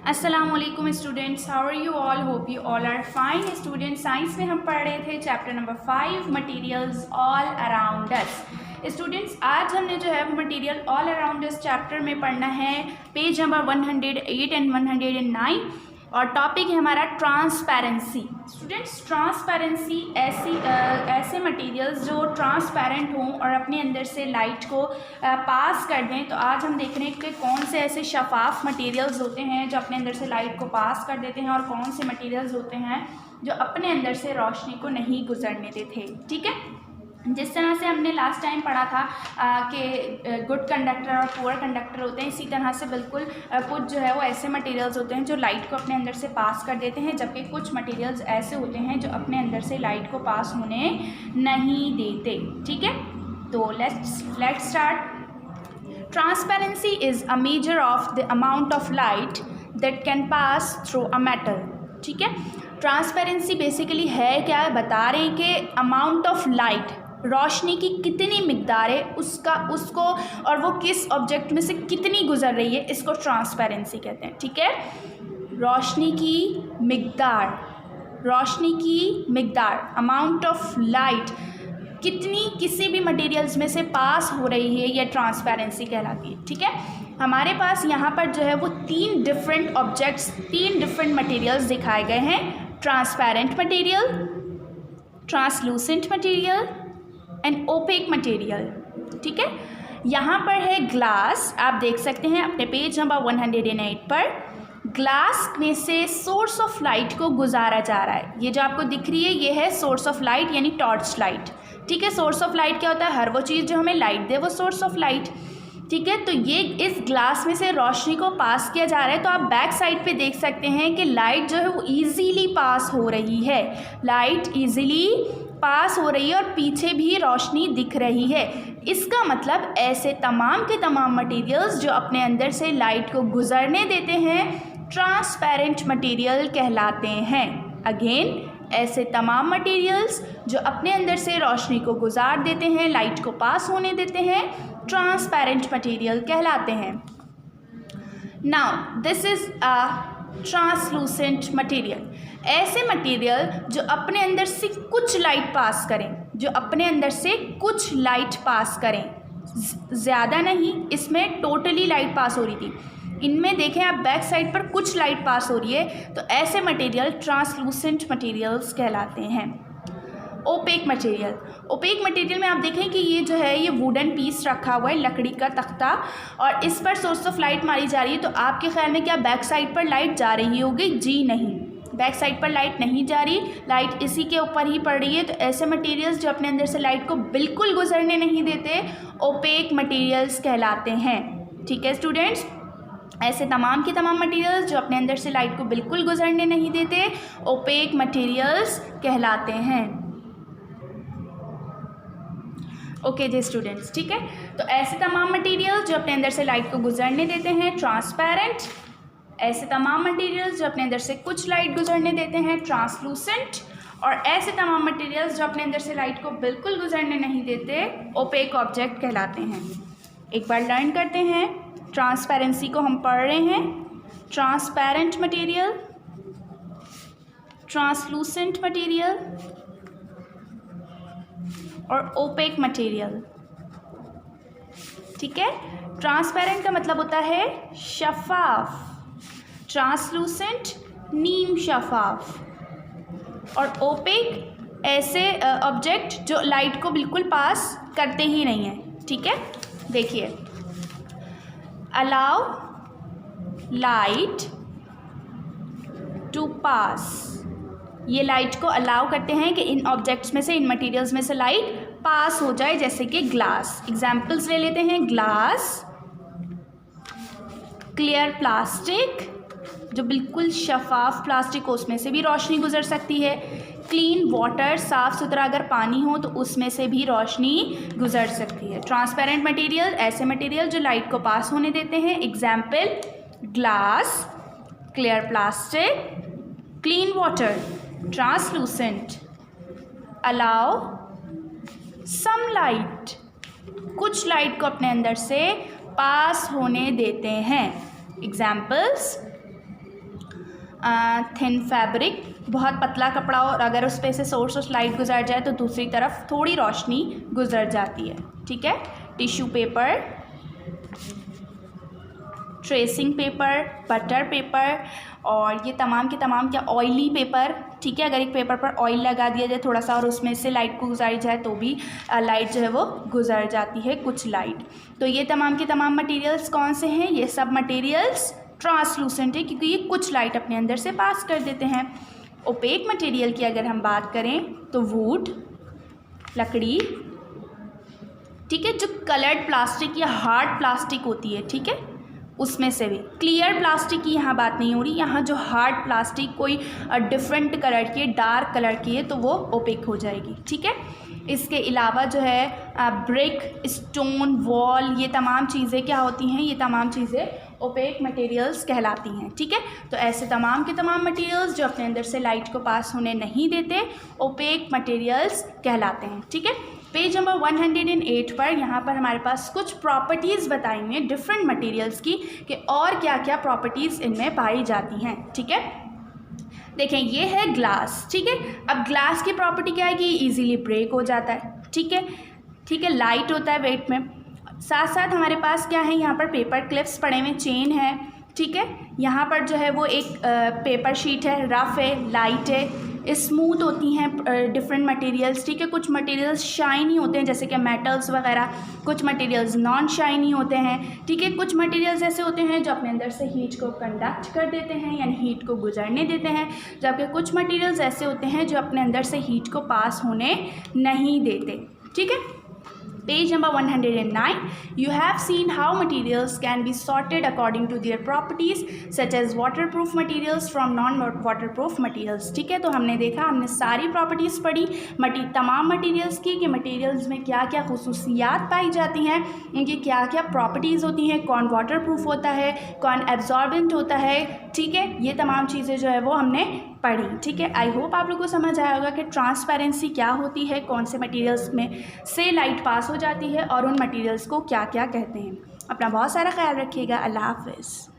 अस्सलामुअलैकुम students, how are you all? Hope you all are fine. Students, science में हम पढ़ रहे थे chapter number 5 materials all around us. Students, आज हमने जो है material all around us chapter में पढ़ना है पेज नंबर 108 एंड 109 और टॉपिक है हमारा ट्रांसपेरेंसी। स्टूडेंट्स, ट्रांसपेरेंसी ऐसे मटेरियल्स जो ट्रांसपेरेंट हों और अपने अंदर से लाइट को पास कर दें। तो आज हम देख रहे हैं कि कौन से ऐसे शफाफ मटेरियल्स होते हैं जो अपने अंदर से लाइट को पास कर देते हैं और कौन से मटेरियल्स होते हैं जो अपने अंदर से रोशनी को नहीं गुजरने देते। ठीक है, जिस तरह से हमने लास्ट टाइम पढ़ा था कि गुड कंडक्टर और पुअर कंडक्टर होते हैं, इसी तरह से बिल्कुल कुछ जो है वो ऐसे मटेरियल्स होते हैं जो लाइट को अपने अंदर से पास कर देते हैं, जबकि कुछ मटेरियल्स ऐसे होते हैं जो अपने अंदर से लाइट को पास होने नहीं देते। ठीक है, तो let's start. Transparency is a measure of the amount of light that can pass through a metal. ठीक है, ट्रांसपेरेंसी बेसिकली है क्या, बता रहे हैं कि अमाउंट ऑफ लाइट, रोशनी की कितनी मिकदार है उसको और वो किस ऑब्जेक्ट में से कितनी गुजर रही है, इसको ट्रांसपेरेंसी कहते हैं। ठीक है, रोशनी की मिकदार अमाउंट ऑफ लाइट कितनी किसी भी मटेरियल्स में से पास हो रही है, ये ट्रांसपेरेंसी कहलाती है। ठीक है, हमारे पास यहाँ पर जो है वो तीन डिफरेंट ऑब्जेक्ट्स, तीन डिफरेंट मटेरियल्स दिखाए गए हैं। Transparent material, translucent material and opaque material. ठीक है, यहाँ पर है ग्लास, आप देख सकते हैं अपने पेज नंबर 108 पर। ग्लास में से सोर्स ऑफ लाइट को गुजारा जा रहा है। ये जो आपको दिख रही है ये है सोर्स ऑफ लाइट यानी टॉर्च लाइट। ठीक है, सोर्स ऑफ लाइट क्या होता है? हर वो चीज़ जो हमें लाइट दे वो सोर्स ऑफ लाइट। ठीक है, तो ये इस ग्लास में से रोशनी को पास किया जा रहा है। तो आप बैक साइड पे देख सकते हैं कि लाइट जो है वो ईजीली पास हो रही है, लाइट ईजीली पास हो रही है और पीछे भी रोशनी दिख रही है। इसका मतलब ऐसे तमाम के तमाम मटेरियल्स जो अपने अंदर से लाइट को गुजरने देते हैं ट्रांसपेरेंट मटेरियल कहलाते हैं। अगेन, ऐसे तमाम मटेरियल्स जो अपने अंदर से रोशनी को गुजार देते हैं, लाइट को पास होने देते हैं, ट्रांसपेरेंट मटेरियल कहलाते हैं। Now this is a translucent material. ऐसे मटेरियल जो अपने अंदर से कुछ लाइट पास करें, जो अपने अंदर से कुछ लाइट पास करें, ज़्यादा नहीं, इसमें टोटली लाइट पास हो रही थी, इनमें देखें आप बैक साइड पर कुछ लाइट पास हो रही है, तो ऐसे मटेरियल ट्रांसलूसेंट मटेरियल्स कहलाते हैं। ओपेक मटेरियल, ओपेक मटेरियल में आप देखें कि ये जो है ये वुडन पीस रखा हुआ है, लकड़ी का तख्ता, और इस पर सोर्स ऑफ लाइट मारी जा रही है। तो आपके ख्याल में क्या बैक साइड पर लाइट जा रही होगी? जी नहीं, बैक साइड पर लाइट नहीं जा रही, लाइट इसी के ऊपर ही पड़ रही है। तो ऐसे मटेरियल्स जो अपने अंदर से लाइट को बिल्कुल गुजरने नहीं देते ओपेक मटेरियल्स कहलाते हैं। ठीक है स्टूडेंट्स, ऐसे तमाम के तमाम मटेरियल्स जो अपने अंदर से लाइट को बिल्कुल गुजरने नहीं देते ओपेक मटेरियल्स कहलाते हैं। ओके जी स्टूडेंट्स, ठीक है, तो ऐसे तमाम मटेरियल्स जो अपने अंदर से लाइट को गुजरने देते हैं ट्रांसपेरेंट, ऐसे तमाम मटेरियल्स जो अपने अंदर से कुछ लाइट गुजरने देते हैं ट्रांसलूसेंट, और ऐसे तमाम मटेरियल्स जो अपने अंदर से लाइट को बिल्कुल गुजरने नहीं देते ओपेक ऑब्जेक्ट कहलाते हैं। एक बार लर्न करते हैं, ट्रांसपेरेंसी को हम पढ़ रहे हैं। ट्रांसपेरेंट मटेरियल, ट्रांसलूसेंट मटेरियल और ओपेक मटेरियल। ठीक है, ट्रांसपेरेंट का मतलब होता है शफाफ, ट्रांसलूसेंट नीम शफाफ, और ओपेक ऐसे ऑब्जेक्ट जो लाइट को बिल्कुल पास करते ही नहीं हैं। ठीक है, देखिए, अलाउ लाइट टू पास, ये लाइट को अलाउ करते हैं कि इन ऑब्जेक्ट्स में से, इन मटेरियल्स में से लाइट पास हो जाए, जैसे कि ग्लास। एग्जाम्पल्स ले लेते हैं, ग्लास, क्लियर प्लास्टिक जो बिल्कुल शफाफ प्लास्टिक हो उसमें से भी रोशनी गुजर सकती है, क्लीन वाटर, साफ़ सुथरा अगर पानी हो तो उसमें से भी रोशनी गुजर सकती है। ट्रांसपेरेंट मटेरियल, ऐसे मटेरियल जो लाइट को पास होने देते हैं। Example, glass, clear plastic, clean water, translucent, allow some light, कुछ लाइट को अपने अंदर से पास होने देते हैं। एग्जाम्पल्स, थिन फैब्रिक, बहुत पतला कपड़ा हो और अगर उस पर से सोर्स ऑफ लाइट गुजर जाए तो दूसरी तरफ थोड़ी रोशनी गुजर जाती है, ठीक है। Tissue paper, tracing paper, butter paper और ये तमाम के तमाम क्या ऑयली पेपर, ठीक है। अगर एक पेपर पर ऑयल लगा दिया जाए थोड़ा सा और उसमें से लाइट को गुजारी जाए तो भी लाइट जो है वो गुजर जाती है, कुछ लाइट। तो ये तमाम के तमाम मटेरियल्स कौन से हैं? ये सब मटेरियल्स ट्रांसलूसेंट है क्योंकि ये कुछ लाइट अपने अंदर से पास कर देते हैं। ओपेक मटेरियल की अगर हम बात करें तो वुड, लकड़ी, ठीक है, जो कलर्ड प्लास्टिक या हार्ड प्लास्टिक होती है, ठीक है, उसमें से भी। क्लियर प्लास्टिक की यहाँ बात नहीं हो रही, यहाँ जो हार्ड प्लास्टिक कोई डिफरेंट कलर की है, डार्क कलर की है, तो वो ओपेक हो जाएगी, ठीक है। इसके अलावा जो है ब्रिक, स्टोन, वॉल, ये तमाम चीज़ें क्या होती हैं? ये तमाम चीज़ें ओपेक मटेरियल्स कहलाती हैं, ठीक है। तो ऐसे तमाम के तमाम मटेरियल्स जो अपने अंदर से लाइट को पास होने नहीं देते ओपेक मटेरियल्स कहलाते हैं, ठीक है। पेज नंबर 108 पर यहाँ पर हमारे पास कुछ प्रॉपर्टीज़ बताई हुई हैं डिफरेंट मटेरियल्स की कि और क्या क्या प्रॉपर्टीज़ इनमें पाई जाती हैं, ठीक है। देखें, ये है ग्लास, ठीक है। अब ग्लास की प्रॉपर्टी क्या है कि ईजीली ब्रेक हो जाता है, ठीक है, ठीक है, लाइट होता है वेट में। साथ साथ हमारे पास क्या है, यहाँ पर पेपर क्लिप्स पड़े हुए, चेन है, ठीक है। यहाँ पर जो है वो एक पेपर शीट है, रफ़ है, लाइट है, स्मूथ होती हैं डिफरेंट मटेरियल्स, ठीक है। कुछ मटेरियल्स शाइनी होते हैं जैसे कि मेटल्स वगैरह, कुछ मटेरियल्स नॉन शाइनी होते हैं, ठीक है। कुछ मटेरियल्स ऐसे होते हैं जो अपने अंदर से हीट को कंडक्ट कर देते हैं यानी हीट को गुजरने देते हैं, जबकि कुछ मटेरियल्स ऐसे होते हैं जो अपने अंदर से हीट को पास होने नहीं देते, ठीक है। Page number 109, you have seen how materials can be sorted according to their properties such as waterproof materials from non-waterproof materials, ठीक है। तो हमने देखा, हमने सारी प्रॉपर्टीज़ पढ़ी तमाम मटेरियल्स की कि मटेरियल्स में क्या क्या खुसूसियात पाई जाती हैं, उनकी क्या क्या प्रॉपर्टीज़ होती हैं, कौन वाटरप्रूफ होता है, कौन एब्जॉर्बेंट होता है, ठीक है। ये तमाम चीज़ें जो है वो हमने पढ़ी, ठीक है। आई होप आप लोगों को समझ आया होगा कि ट्रांसपेरेंसी क्या होती है, कौन से मटेरियल्स में से लाइट पास हो जाती है और उन मटेरियल्स को क्या क्या कहते हैं। अपना बहुत सारा ख्याल रखिएगा। अल्लाह हाफ़िज़।